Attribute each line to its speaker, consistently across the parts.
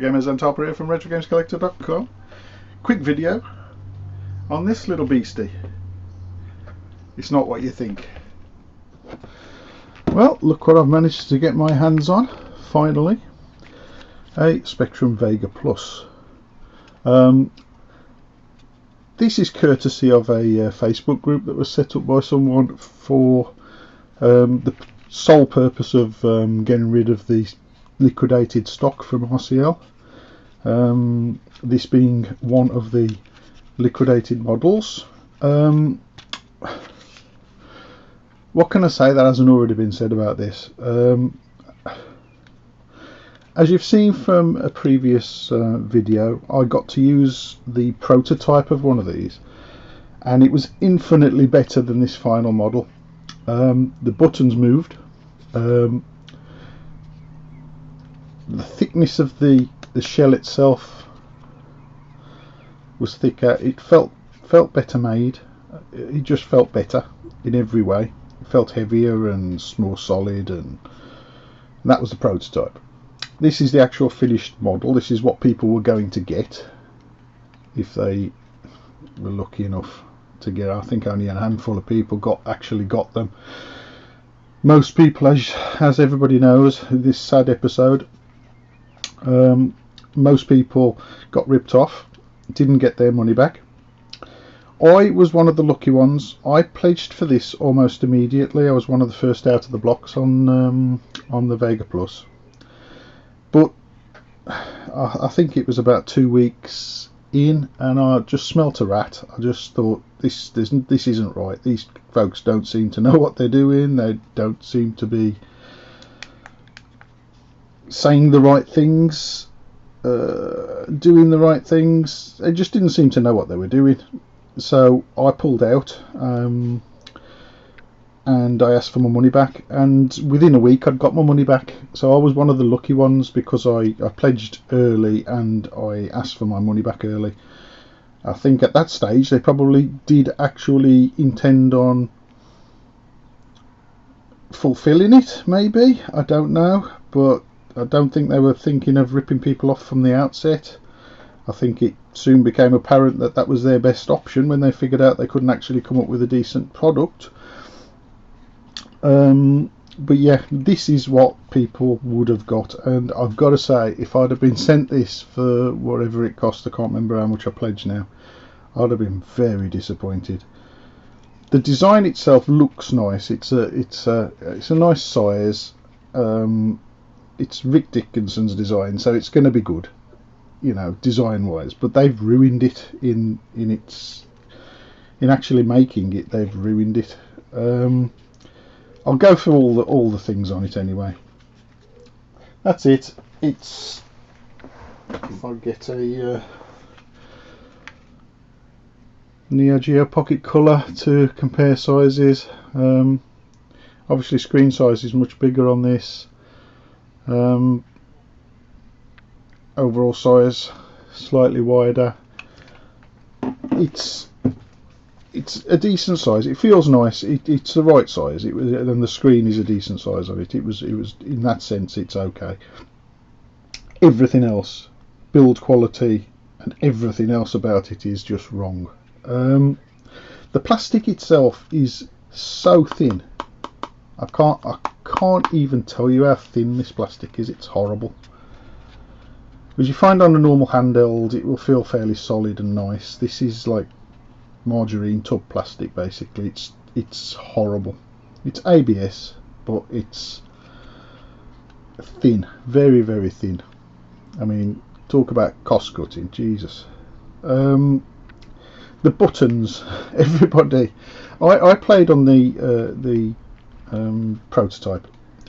Speaker 1: Gamers and Topper here from RetroGamesCollector.com. Quick video on this little beastie. It's not what you think. Well, look what I've managed to get my hands on, finally. A Spectrum Vega Plus. This is courtesy of a Facebook group that was set up by someone for the sole purpose of getting rid of the liquidated stock from RCL. This being one of the liquidated models. What can I say that hasn't already been said about this? As you've seen from a previous video, I got to use the prototype of one of these, and it was infinitely better than this final model. The buttons moved. The thickness of the shell itself was thicker. It felt better made. It just felt better in every way. It felt heavier and more solid, and that was the prototype. This is the actual finished model. This is what people were going to get if they were lucky enough to get. I think only a handful of people actually got them. Most people, as everybody knows, this sad episode, most people got ripped off, didn't get their money back. I was one of the lucky ones. I pledged for this almost immediately. I was one of the first out of the blocks on the Vega Plus. But I think it was about 2 weeks in, and I just smelt a rat. I just thought, this isn't right. These folks don't seem to know what they're doing. They don't seem to be saying the right things, doing the right things. They just didn't seem to know what they were doing. So I pulled out, and I asked for my money back, and within a week I'd got my money back. So I was one of the lucky ones because I pledged early and I asked for my money back early. I think at that stage they probably did actually intend on fulfilling it, maybe, I don't know, but I don't think they were thinking of ripping people off from the outset. I think it soon became apparent that that was their best option when they figured out they couldn't actually come up with a decent product. But yeah, this is what people would have got, and I've got to say, if I'd have been sent this for whatever it cost, I can't remember how much I pledged now, I'd have been very disappointed. The design itself looks nice. It's a nice size. It's Rick Dickinson's design, so it's going to be good, you know, design wise. But they've ruined it in actually making it. They've ruined it. I'll go through all the things on it anyway. That's it. It's, if I get a Neo Geo Pocket Color to compare sizes. Obviously screen size is much bigger on this. Overall size slightly wider. It's a decent size. It feels nice. It's the right size. And the screen is a decent size on it. It was in that sense it's okay. Everything else, build quality and everything else about it is just wrong. The plastic itself is so thin. I can't even tell you how thin this plastic is. It's horrible. Because you find on a normal handheld it will feel fairly solid and nice. This is like margarine tub plastic basically. It's horrible. It's ABS, but it's thin, very very thin. I mean, talk about cost cutting, Jesus. The buttons, everybody, I played on the prototype,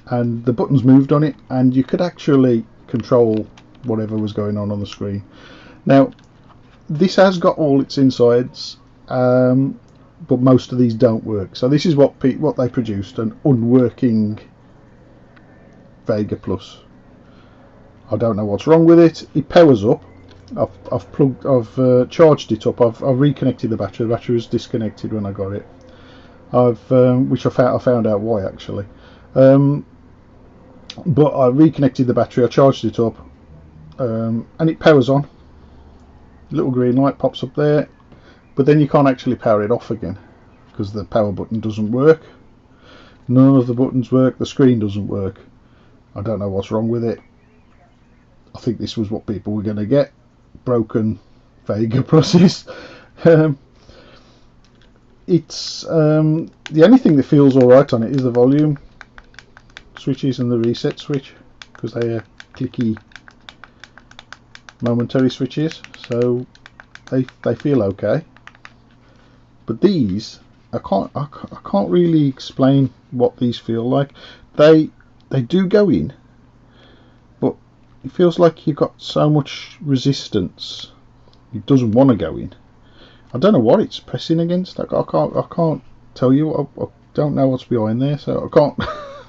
Speaker 1: and the buttons moved on it, and you could actually control whatever was going on the screen. Now this has got all its insides, but most of these don't work. So this is what they produced, an unworking Vega Plus. I don't know what's wrong with it. It powers up. I've charged it up. I've reconnected the battery. The battery was disconnected when I got it. Which I found out why actually. But I reconnected the battery. I charged it up. and it powers on. Little green light pops up there, but then you can't actually power it off again because the power button doesn't work. None of the buttons work. The screen doesn't work. I don't know what's wrong with it. I think this was what people were going to get. Broken Vega pluses. It's the only thing that feels alright on it is the volume switches and the reset switch, because they are clicky momentary switches, so they feel okay. But these, I can't really explain what these feel like. They do go in, but it feels like you've got so much resistance. It doesn't want to go in. I don't know what it's pressing against. I can't tell you. I don't know what's behind there, so I can't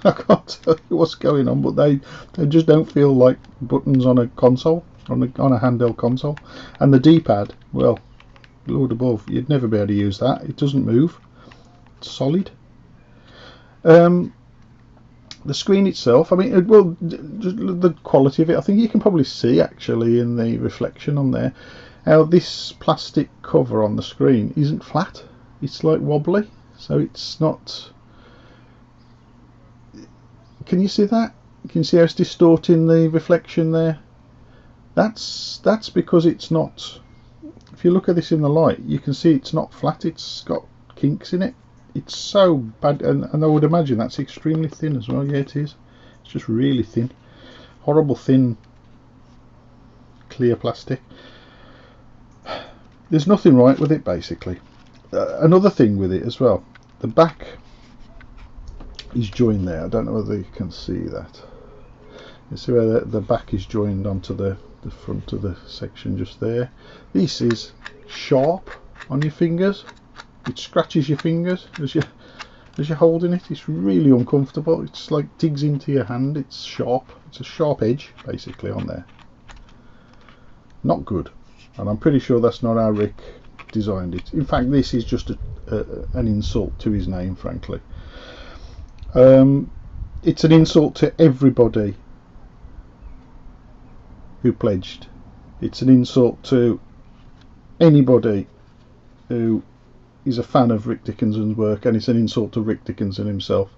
Speaker 1: I can't tell you what's going on. But they just don't feel like buttons on a console, on a handheld console. And the D-pad, well, Lord above, you'd never be able to use that. It doesn't move. It's solid. The screen itself, I mean, well, the quality of it, I think you can probably see actually in the reflection on there how this plastic cover on the screen isn't flat. It's like wobbly, so it's not. Can you see that? Can you see how it's distorting the reflection there? That's because it's not. If you look at this in the light, you can see it's not flat. It's got kinks in it. It's so bad, and I would imagine that's extremely thin as well. Yeah, it is. It's just really thin, horrible thin, clear plastic. There's nothing right with it, basically. Another thing with it as well, the back is joined there. I don't know whether you can see that. You see where the back is joined onto the front of the section just there. This is sharp on your fingers. It scratches your fingers as you're holding it. It's really uncomfortable. It's like digs into your hand. It's sharp. It's a sharp edge basically on there. Not good. And I'm pretty sure that's not how Rick designed it. In fact, this is just an insult to his name, frankly. It's an insult to everybody who pledged. It's an insult to anybody who is a fan of Rick Dickinson's work, and it's an insult to Rick Dickinson himself.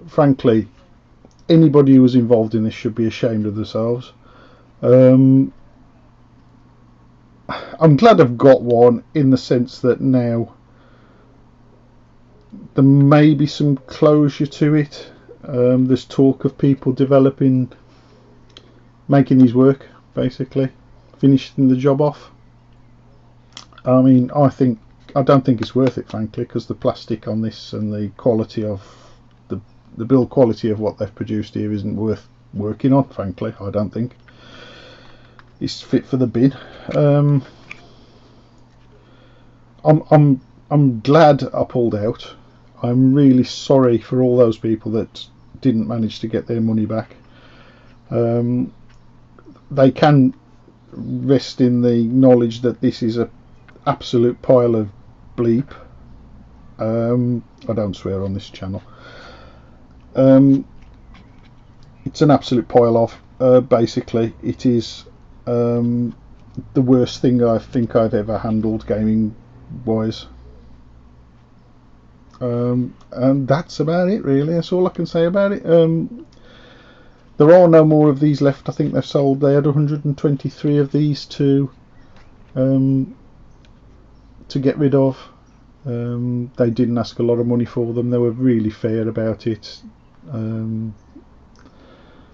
Speaker 1: Frankly, anybody who was involved in this should be ashamed of themselves. I'm glad I've got one, in the sense that now there may be some closure to it. There's talk of people making these work, basically, finishing the job off. I mean, I don't think it's worth it, frankly, because the plastic on this and the quality of the build quality of what they've produced here isn't worth working on, frankly. I don't think it's fit for the bin. I'm glad I pulled out. I'm really sorry for all those people that didn't manage to get their money back. They can rest in the knowledge that this is an absolute pile of bleep. I don't swear on this channel. It's an absolute pile of. Basically, it is the worst thing I think I've ever handled gaming wise. And that's about it, really. That's all I can say about it. There are no more of these left. I think they had 123 of these to get rid of. They didn't ask a lot of money for them. They were really fair about it.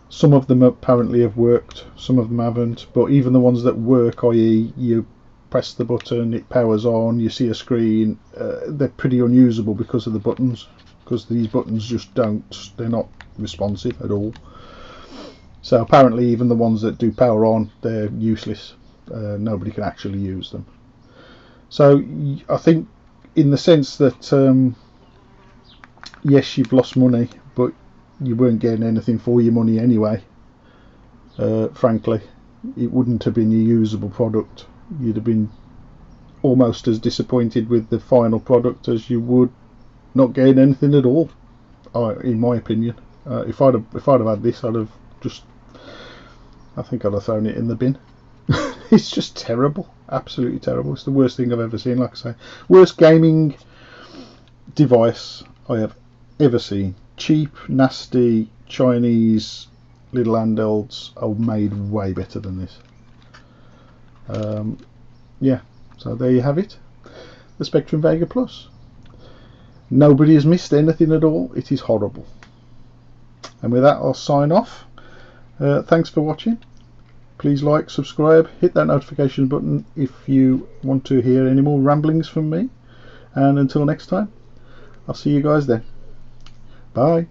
Speaker 1: Some of them apparently have worked, some of them haven't, but even the ones that work, i.e. you press the button, it powers on, you see a screen, they're pretty unusable because of the buttons, because these buttons just they're not responsive at all. So apparently even the ones that do power on, they're useless. Nobody can actually use them. So I think, in the sense that yes, you've lost money, but you weren't getting anything for your money anyway. Frankly, it wouldn't have been a usable product. You'd have been almost as disappointed with the final product as you would not getting anything at all, in my opinion. If I'd have had this, I'd have just I think I'd have thrown it in the bin. It's just terrible, absolutely terrible. It's the worst thing I've ever seen. Like I say, worst gaming device I have ever seen. Cheap, nasty, Chinese little handhelds are made way better than this. Yeah, so there you have it, the Spectrum Vega Plus. Nobody has missed anything at all. It is horrible. And with that, I'll sign off. Thanks for watching. Please like, subscribe, hit that notification button if you want to hear any more ramblings from me. And until next time, I'll see you guys then. Bye.